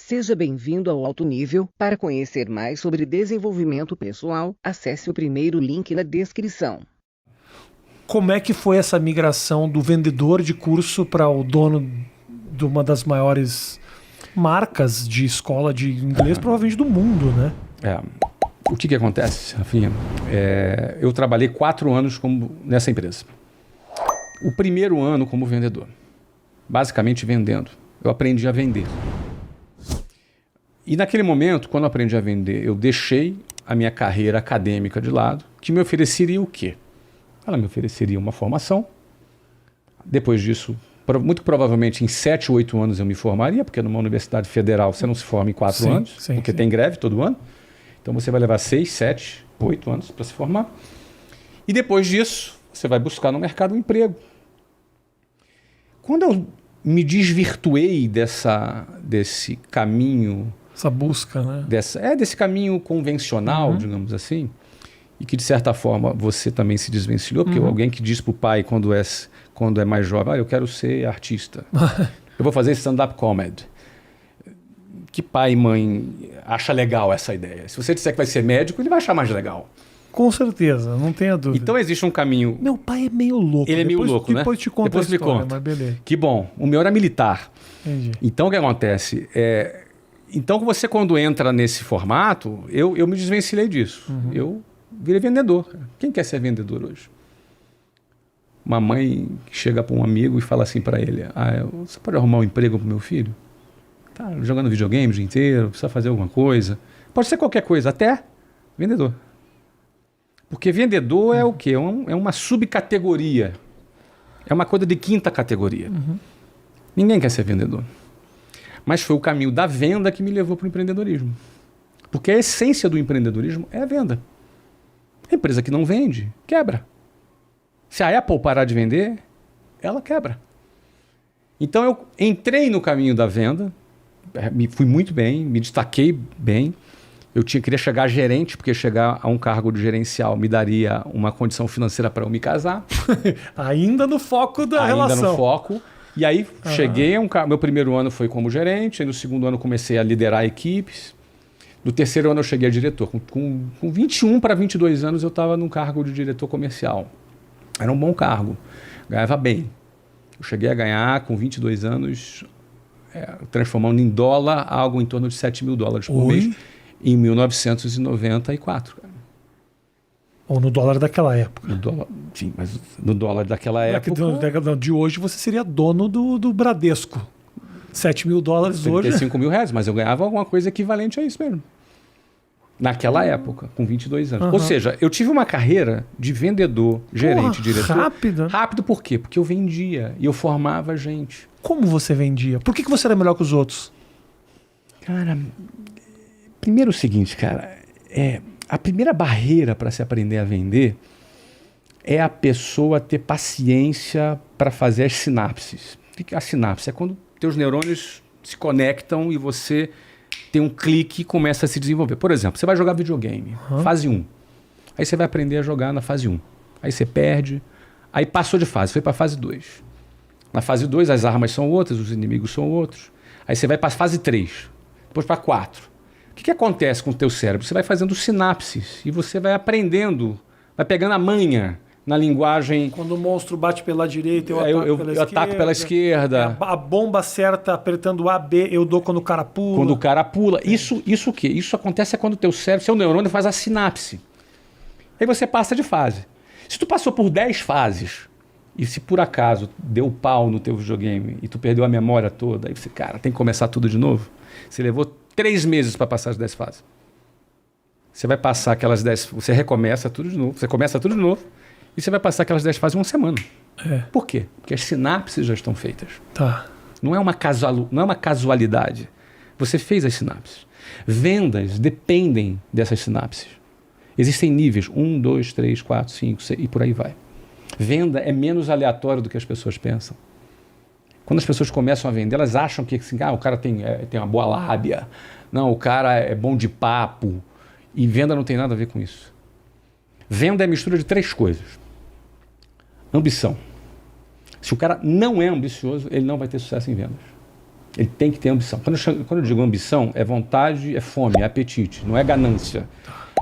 Seja bem-vindo ao Alto Nível. Para conhecer mais sobre desenvolvimento pessoal, acesse o primeiro link na descrição. Como é que foi essa migração do vendedor de curso para o dono de uma das maiores marcas de escola de inglês, provavelmente do mundo, né? O que acontece, Rafinha? Eu trabalhei 4 anos nessa empresa. O primeiro ano como vendedor, basicamente vendendo. Eu aprendi a vender. E naquele momento, quando eu aprendi a vender, eu deixei a minha carreira acadêmica de lado, que me ofereceria o quê? Ela me ofereceria uma formação. Depois disso, muito provavelmente em 7 ou 8 anos eu me formaria, porque numa universidade federal você não se forma em 4 anos, porque tem greve todo ano. Então você vai levar 6, 7, 8 anos para se formar. E depois disso, você vai buscar no mercado um emprego. Quando eu me desvirtuei desse caminho... Essa busca, né? Desse caminho convencional, digamos assim, e que de certa forma você também se desvencilhou, porque alguém que diz para o pai quando é mais jovem, eu quero ser artista, eu vou fazer stand-up comedy. Que pai e mãe acha legal essa ideia? Se você disser que vai ser médico, ele vai achar mais legal. Com certeza, não tenha dúvida. Então existe um caminho... Meu pai é meio louco. Ele é meio louco, né? Depois te conta a história, mas beleza. Que bom. O meu era militar. Entendi. Então o que acontece? Então você quando entra nesse formato, eu me desvencilhei disso. Eu virei vendedor. Quem quer ser vendedor hoje? Uma mãe que chega para um amigo e fala assim para ele, você pode arrumar um emprego para o meu filho? Tá jogando videogame o dia inteiro, precisa fazer alguma coisa. Pode ser qualquer coisa, até vendedor. Porque vendedor é o quê? É uma subcategoria. É uma coisa de 5ª categoria. Ninguém quer ser vendedor. Mas foi o caminho da venda que me levou para o empreendedorismo. Porque a essência do empreendedorismo é a venda. A empresa que não vende, quebra. Se a Apple parar de vender, ela quebra. Então eu entrei no caminho da venda, fui muito bem, me destaquei bem. Eu queria chegar a gerente, porque chegar a um cargo de gerencial me daria uma condição financeira para eu me casar. Ainda no foco da relação. Ainda no foco. E aí cheguei, meu primeiro ano foi como gerente, aí no segundo ano comecei a liderar equipes. No terceiro ano eu cheguei a diretor. Com 21 para 22 anos eu estava num cargo de diretor comercial. Era um bom cargo, ganhava bem. Eu cheguei a ganhar com 22 anos, transformando em dólar, algo em torno de $7.000 por mês. Em 1994. Cara. Ou no dólar daquela época. Sim, mas no dólar daquela época... De hoje você seria dono do Bradesco. $7.000 hoje. R$35.000, mas eu ganhava alguma coisa equivalente a isso mesmo. Naquela época, com 22 anos. Ou seja, eu tive uma carreira de vendedor, gerente, diretor. Rápido. Rápido por quê? Porque eu vendia e eu formava gente. Como você vendia? Por que você era melhor que os outros? Cara... Primeiro o seguinte, cara, a primeira barreira para se aprender a vender é a pessoa ter paciência para fazer as sinapses. O que é a sinapse? É quando teus neurônios se conectam e você tem um clique e começa a se desenvolver. Por exemplo, você vai jogar videogame, fase 1. Aí você vai aprender a jogar na fase 1. Aí você perde, aí passou de fase, foi para a fase 2. Na fase 2 as armas são outras, os inimigos são outros. Aí você vai para a fase 3, depois para 4. O que acontece com o teu cérebro? Você vai fazendo sinapses e você vai aprendendo, vai pegando a manha na linguagem... Quando o monstro bate pela direita, eu ataco pela esquerda. A bomba certa apertando A, B, eu dou quando o cara pula. Quando o cara pula. Isso o quê? Isso acontece quando o teu cérebro, seu neurônio faz a sinapse. Aí você passa de fase. Se tu passou por 10 fases e se por acaso deu pau no teu videogame e tu perdeu a memória toda, aí você, cara, tem que começar tudo de novo. Você levou 3 meses para passar as 10 fases. Você vai passar aquelas 10... Você recomeça tudo de novo. Você começa tudo de novo. E você vai passar aquelas 10 fases em uma semana. Por quê? Porque as sinapses já estão feitas. Tá. Não é uma casualidade. Você fez as sinapses. Vendas dependem dessas sinapses. Existem níveis. 1, 2, 3, 4, 5, 6 e por aí vai. Venda é menos aleatório do que as pessoas pensam. Quando as pessoas começam a vender, elas acham que assim, o cara tem uma boa lábia. Não, o cara é bom de papo. E venda não tem nada a ver com isso. Venda é mistura de 3 coisas. Ambição. Se o cara não é ambicioso, ele não vai ter sucesso em vendas. Ele tem que ter ambição. Quando eu digo ambição, é vontade, é fome, é apetite, não é ganância.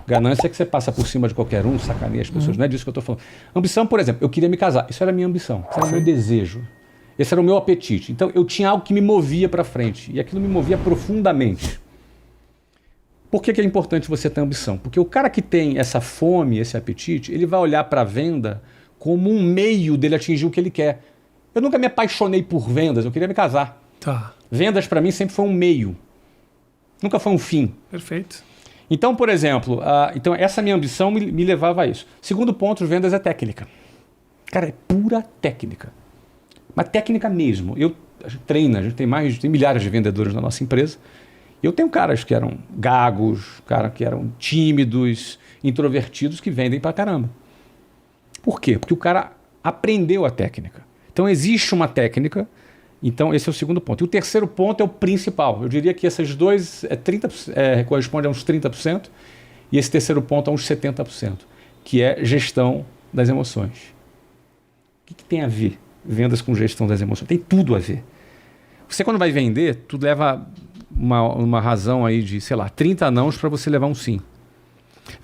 Ganância é que você passa por cima de qualquer um, sacaneia as pessoas, não é disso que eu estou falando. Ambição, por exemplo, eu queria me casar, isso era a minha ambição, isso era o meu desejo, esse era o meu apetite. Então eu tinha algo que me movia para frente, e aquilo me movia profundamente. Por que é importante você ter ambição? Porque o cara que tem essa fome, esse apetite, ele vai olhar para a venda como um meio dele atingir o que ele quer. Eu nunca me apaixonei por vendas, eu queria me casar. Tá. Vendas para mim sempre foi um meio, nunca foi um fim. Perfeito. Então, por exemplo, então essa minha ambição me levava a isso. Segundo ponto, vendas é técnica. Cara, é pura técnica. Mas técnica mesmo. A gente treina, a gente tem milhares de vendedores na nossa empresa. E eu tenho caras que eram gagos, caras que eram tímidos, introvertidos, que vendem pra caramba. Por quê? Porque o cara aprendeu a técnica. Então existe uma técnica. Então, esse é o segundo ponto. E o terceiro ponto é o principal. Eu diria que esses dois correspondem a uns 30%, e esse terceiro ponto a uns 70%, que é gestão das emoções. O que tem a ver vendas com gestão das emoções? Tem tudo a ver. Você, quando vai vender, tu leva uma razão aí de, 30 nãos para você levar um sim.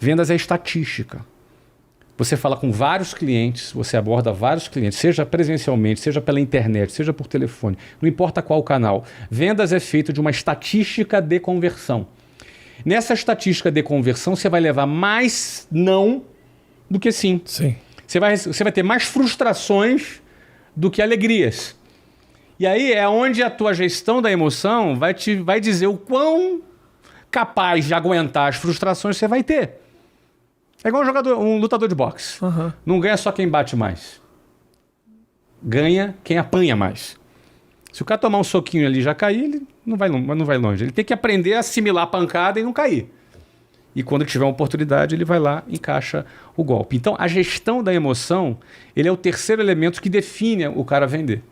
Vendas é estatística. Você fala com vários clientes, você aborda vários clientes, seja presencialmente, seja pela internet, seja por telefone, não importa qual canal. Vai é feito de uma estatística de conversão. Nessa estatística de conversão, você vai levar mais não do que sim. Sim. Você vai ter mais frustrações do que alegrias. E aí é onde a tua gestão da emoção vai dizer o quão capaz de aguentar as frustrações você vai ter. É igual um lutador de boxe. Uhum. Não ganha só quem bate mais. Ganha quem apanha mais. Se o cara tomar um soquinho ali e já cair, ele não vai longe. Ele tem que aprender a assimilar a pancada e não cair. E quando tiver uma oportunidade, ele vai lá e encaixa o golpe. Então, a gestão da emoção, ele é o terceiro elemento que define o cara vender.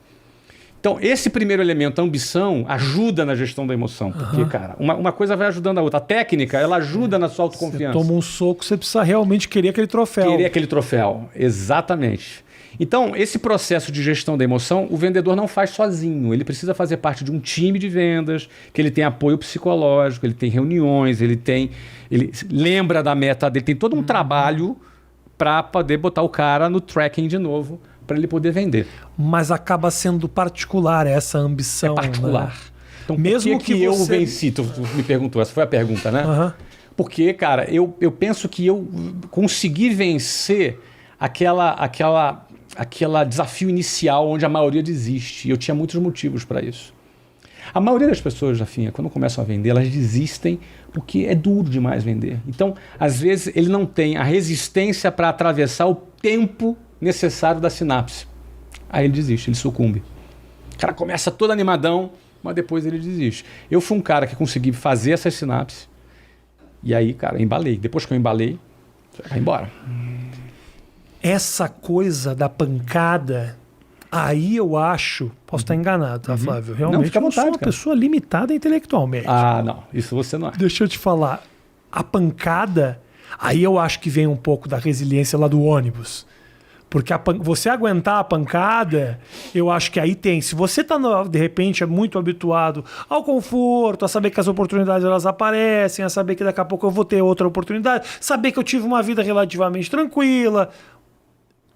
Então, esse primeiro elemento, a ambição, ajuda na gestão da emoção. Porque, cara, uma coisa vai ajudando a outra. A técnica, ela ajuda na sua autoconfiança. Você toma um soco, você precisa realmente querer aquele troféu. Querer aquele troféu, exatamente. Então, esse processo de gestão da emoção, o vendedor não faz sozinho. Ele precisa fazer parte de um time de vendas, que ele tem apoio psicológico, ele tem reuniões, ele lembra da meta dele, tem todo um trabalho para poder botar o cara no tracking de novo, para ele poder vender. Mas acaba sendo particular essa ambição. É particular. Né? Então, mesmo que eu venci? Tu me perguntou, essa foi a pergunta, né? Uhum. Porque, cara, eu penso que eu consegui vencer aquela desafio inicial onde a maioria desiste. E eu tinha muitos motivos para isso. A maioria das pessoas, Rafinha, quando começam a vender, elas desistem porque é duro demais vender. Então, às vezes, ele não tem a resistência para atravessar o tempo necessário da sinapse. Aí ele desiste, ele sucumbe. O cara começa todo animadão, mas depois ele desiste. Eu fui um cara que consegui fazer essas sinapses e aí, cara, embalei. Depois que eu embalei, vai embora. Essa coisa da pancada, aí eu acho, posso estar enganado, tá, Flávio? Realmente não, fica à vontade, eu sou uma cara. pessoa limitada intelectualmente. Ah, não, isso você não é. Deixa eu te falar, a pancada, aí eu acho que vem um pouco da resiliência lá do ônibus. Porque você aguentar a pancada, eu acho que aí tem. Se você está, de repente, é muito habituado ao conforto, a saber que as oportunidades elas aparecem, a saber que daqui a pouco eu vou ter outra oportunidade, saber que eu tive uma vida relativamente tranquila.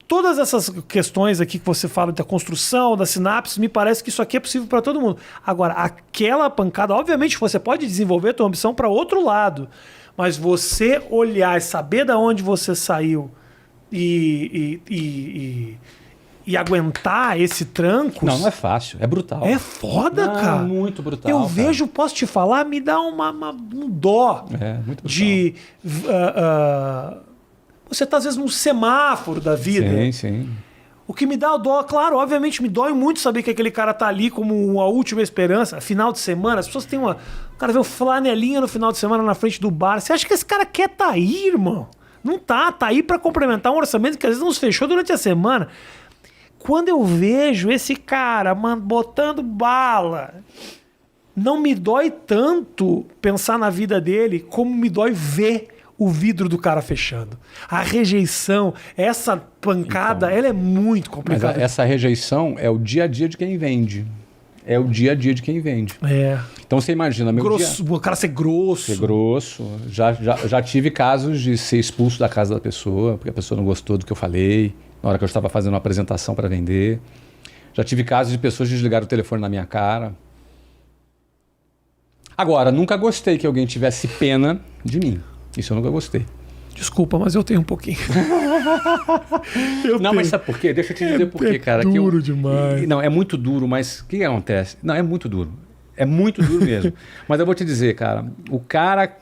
Todas essas questões aqui que você fala da construção, da sinapse, me parece que isso aqui é possível para todo mundo. Agora, aquela pancada, obviamente você pode desenvolver a tua ambição para outro lado, mas você olhar e saber de onde você saiu e aguentar esse tranco. Não é fácil, é brutal. É foda, cara. É muito brutal. Eu cara. vejo, posso te falar, me dá um dó muito brutal. de. Você tá às vezes num semáforo da vida. Sim, sim. O que me dá dó, claro, obviamente me dói muito saber que aquele cara tá ali como uma última esperança, final de semana, as pessoas têm uma. O cara vê um flanelinha no final de semana na frente do bar. Você acha que esse cara quer tá aí, irmão? Não tá aí para complementar um orçamento que às vezes não se fechou durante a semana. Quando eu vejo esse cara, mano, botando bala, não me dói tanto pensar na vida dele como me dói ver o vidro do cara fechando. A rejeição, essa pancada, ela é muito complicada. Mas essa rejeição é o dia a dia de quem vende. é o dia a dia de quem vende. É. Então você imagina, meu Grosso, dia... o cara ser grosso. Ser grosso. Já tive casos de ser expulso da casa da pessoa, porque a pessoa não gostou do que eu falei, na hora que eu estava fazendo uma apresentação para vender. Já tive casos de pessoas desligarem o telefone na minha cara. Agora, nunca gostei que alguém tivesse pena de mim. Isso eu nunca gostei. Desculpa, mas eu tenho um pouquinho. Não, mas sabe por quê? Deixa eu te dizer por quê, cara. Duro demais. Não, é muito duro, mas o que acontece? Não, é muito duro. É muito duro mesmo. Mas eu vou te dizer, cara, o cara...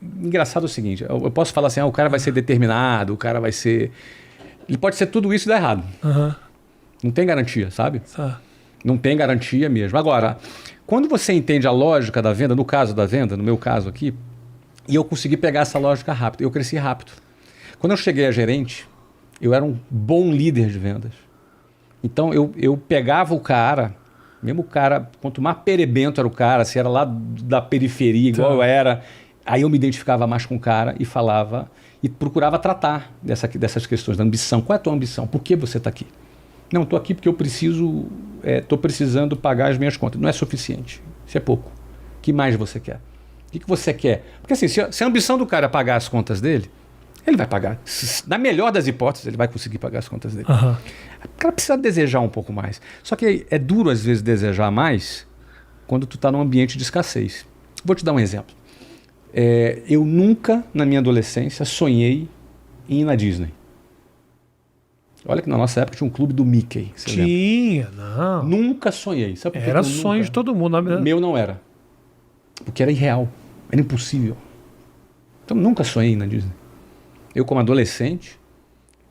Engraçado é o seguinte, eu posso falar assim, o cara vai ser determinado, o cara vai ser... Ele pode ser tudo isso e dar errado. Não tem garantia, sabe? Não tem garantia mesmo. Agora, quando você entende a lógica da venda, no caso da venda, no meu caso aqui, e eu consegui pegar essa lógica rápido, eu cresci rápido. Quando eu cheguei a gerente, eu era um bom líder de vendas. Então, eu pegava o cara, mesmo o cara, quanto mais perebento era o cara, se era lá da periferia, igual eu era, aí eu me identificava mais com o cara e falava, e procurava tratar dessas questões da ambição. Qual é a tua ambição? Por que você está aqui? Não, estou aqui porque eu estou precisando pagar as minhas contas. Não é suficiente, isso é pouco. O que mais você quer? O que você quer? Porque assim, se a ambição do cara é pagar as contas dele, ele vai pagar. Na melhor das hipóteses, ele vai conseguir pagar as contas dele. O cara precisa desejar um pouco mais. Só que é duro, às vezes, desejar mais quando tu está num ambiente de escassez. Vou te dar um exemplo. Eu nunca, na minha adolescência, sonhei em ir na Disney. Olha que na nossa época tinha um clube do Mickey. Tinha, não. Nunca sonhei. Sabe por que Era eu sonho nunca? de todo mundo. Meu não era. Porque era irreal. Era impossível. Então nunca sonhei na Disney. Eu, como adolescente,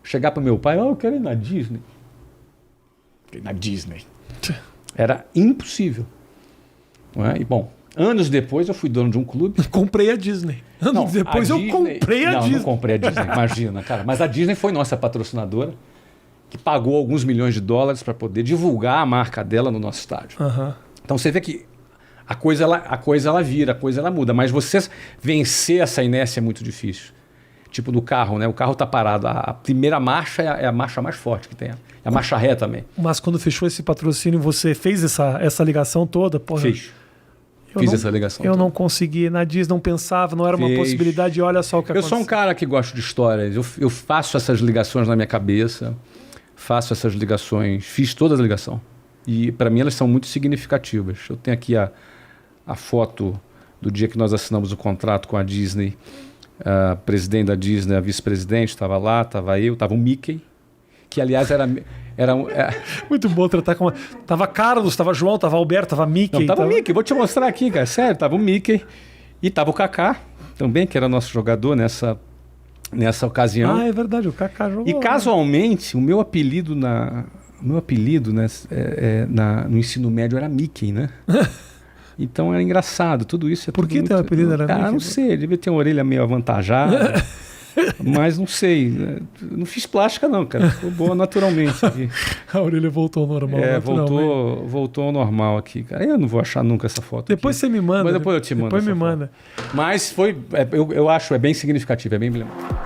chegar para meu pai, eu quero ir na Disney. Quero ir na Disney. Era impossível. Não é? E bom, anos depois eu fui dono de um clube. Comprei a Disney. Anos depois eu comprei a Disney. Não comprei a Disney, imagina, cara. Mas a Disney foi nossa patrocinadora, que pagou alguns milhões de dólares para poder divulgar a marca dela no nosso estádio. Então você vê que a coisa ela vira, a coisa ela muda. Mas você vencer essa inércia é muito difícil. Tipo do carro, né? O carro tá parado. A primeira marcha é a marcha mais forte que tem. É a marcha ré também. Mas quando fechou esse patrocínio, você fez essa ligação toda? Porra, Fiz essa ligação. Eu não consegui na Disney, não pensava, não era uma possibilidade. Olha só o que aconteceu. Eu sou um cara que gosta de histórias. Eu faço essas ligações na minha cabeça. Faço essas ligações. Fiz todas as ligações. E para mim elas são muito significativas. Eu tenho aqui a foto do dia que nós assinamos o contrato com a Disney. A presidente da Disney, a vice-presidente, estava lá, estava eu, estava o Mickey, que aliás era muito bom tratar com Tava Carlos, tava João, tava Alberto, tava Mickey. Não, tava o Mickey, vou te mostrar aqui, cara, sério, tava o Mickey e tava o Kaká também, que era nosso jogador nessa ocasião. Ah, é verdade, o Kaká jogou. E casualmente, o meu apelido no ensino médio era Mickey, né? Então era engraçado, tudo isso. Por que teu apelido era Mickey? Não sei, devia ter uma orelha meio avantajada, mas não sei. Não fiz plástica não, cara, ficou boa naturalmente aqui. A orelha voltou ao normal. Voltou ao normal aqui, cara. Eu não vou achar nunca essa foto. Depois você me manda. Mas depois eu te mando. Depois me manda. Mas foi, eu acho, é bem significativo, é bem emblemático.